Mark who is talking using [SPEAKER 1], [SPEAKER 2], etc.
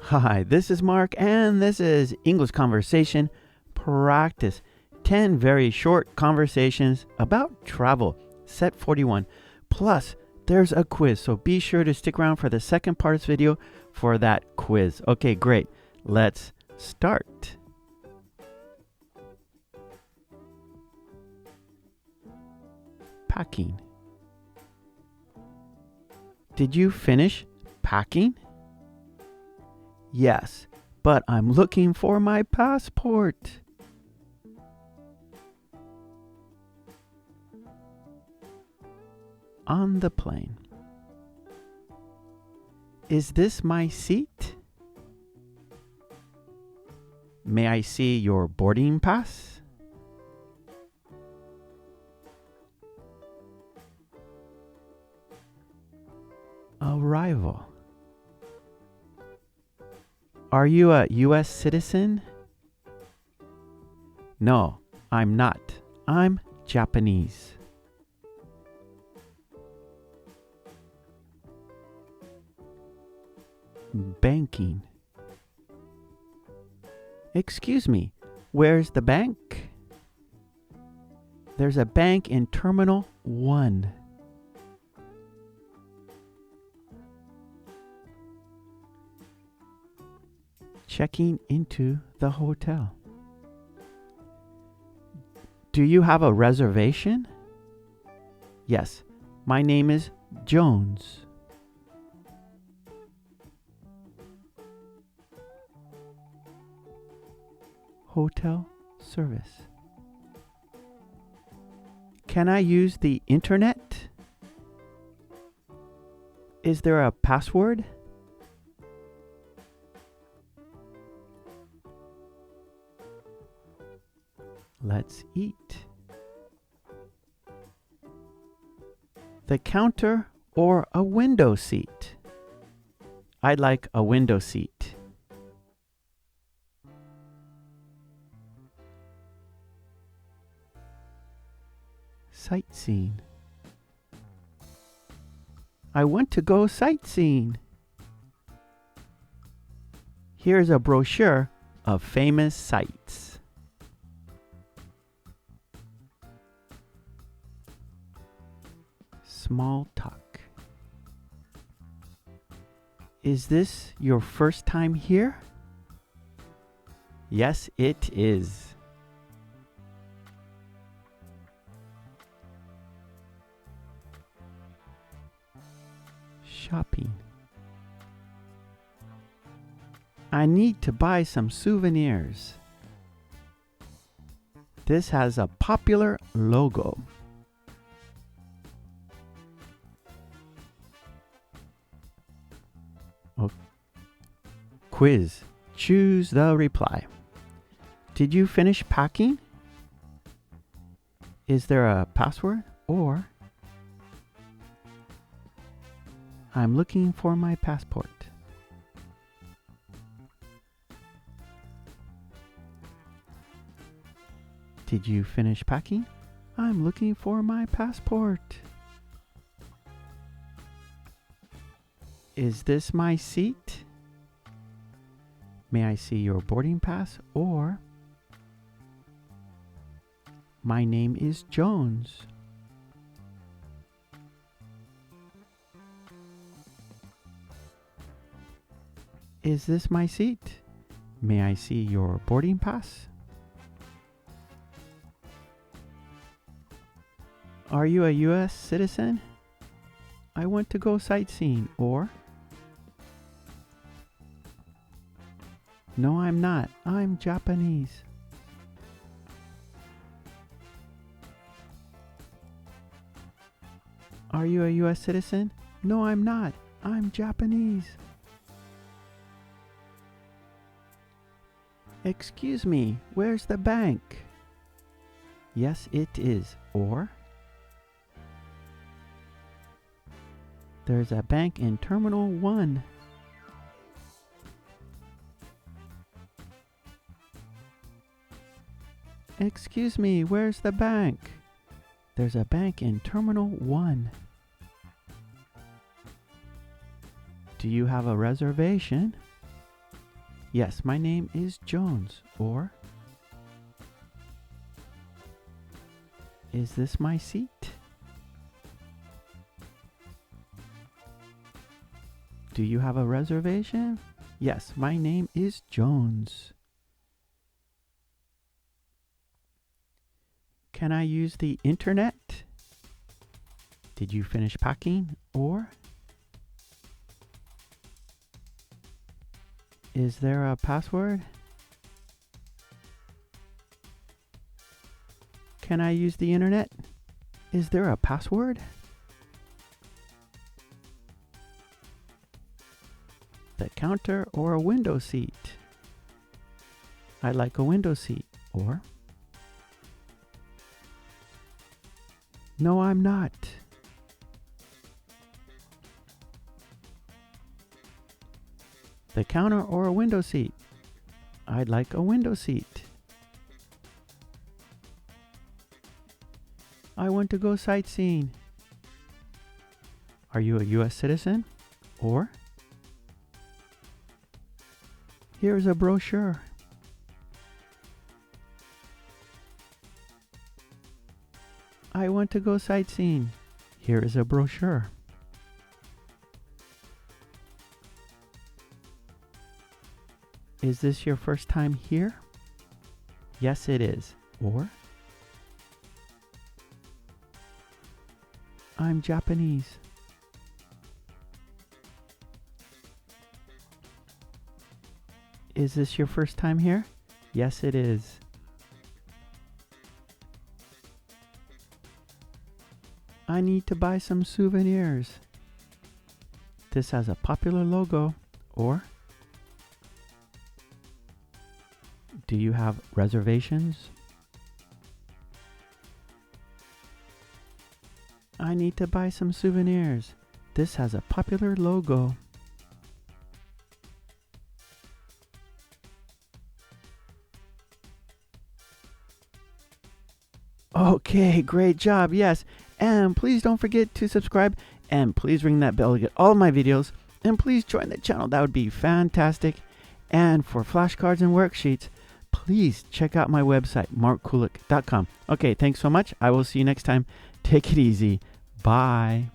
[SPEAKER 1] Hi, this is Mark, and this is English Conversation Practice. 10 very short conversations about travel, set 41. Plus, there's a quiz, so be sure to stick around for the second part of this video for that quiz. Okay, great. Let's start. Packing. Did you finish packing? Yes, but I'm looking for my passport. On the plane. Is this my seat? May I see your boarding pass? Arrival. Are you a U.S. citizen? No, I'm not. I'm Japanese. Banking. Excuse me, where's the bank? There's a bank in Terminal 1. Checking into the hotel. Do you have a reservation? Yes, my name is Jones. Hotel service. Can I use the internet? Is there a password? Let's eat. The counter or a window seat? I'd like a window seat. Sightseeing. I want to go sightseeing. Here's a brochure of famous sites. Small talk. Is this your first time here? Yes, it is. Shopping. I need to buy some souvenirs. This has a popular logo. Quiz. Choose the reply. Did you finish packing? Is there a password? Or I'm looking for my passport. Did you finish packing? I'm looking for my passport. Is this my seat? May I see your boarding pass? Or my name is Jones. Is this my seat? May I see your boarding pass? Are you a U.S. citizen? I want to go sightseeing. Or no, I'm not. I'm Japanese. Are you a U.S. citizen? No, I'm not. I'm Japanese. Excuse me, where's the bank? Yes, it is. Or there's a bank in Terminal 1. Excuse me, where's the bank? There's a bank in Terminal 1. Do you have a reservation? Yes, my name is Jones. Or, is this my seat? Do you have a reservation? Yes, my name is Jones. Can I use the internet? Did you finish packing? Or, is there a password? Can I use the internet? Is there a password? The counter or a window seat? I'd like a window seat. Or, no, I'm not. The counter or a window seat? I'd like a window seat. I want to go sightseeing. Are you a U.S. citizen? Or, here's a brochure. I want to go sightseeing. Here is a brochure. Is this your first time here? Yes, it is. Or, I'm Japanese. Is this your first time here? Yes, it is. I need to buy some souvenirs. This has a popular logo. Or, do you have reservations? I need to buy some souvenirs. This has a popular logo. Okay, great job. Yes. And please don't forget to subscribe, and please ring that bell to get all of my videos, and please join the channel. That would be fantastic. And for flashcards and worksheets, please check out my website, markkulek.com. Okay, thanks so much. I will see you next time. Take it easy. Bye.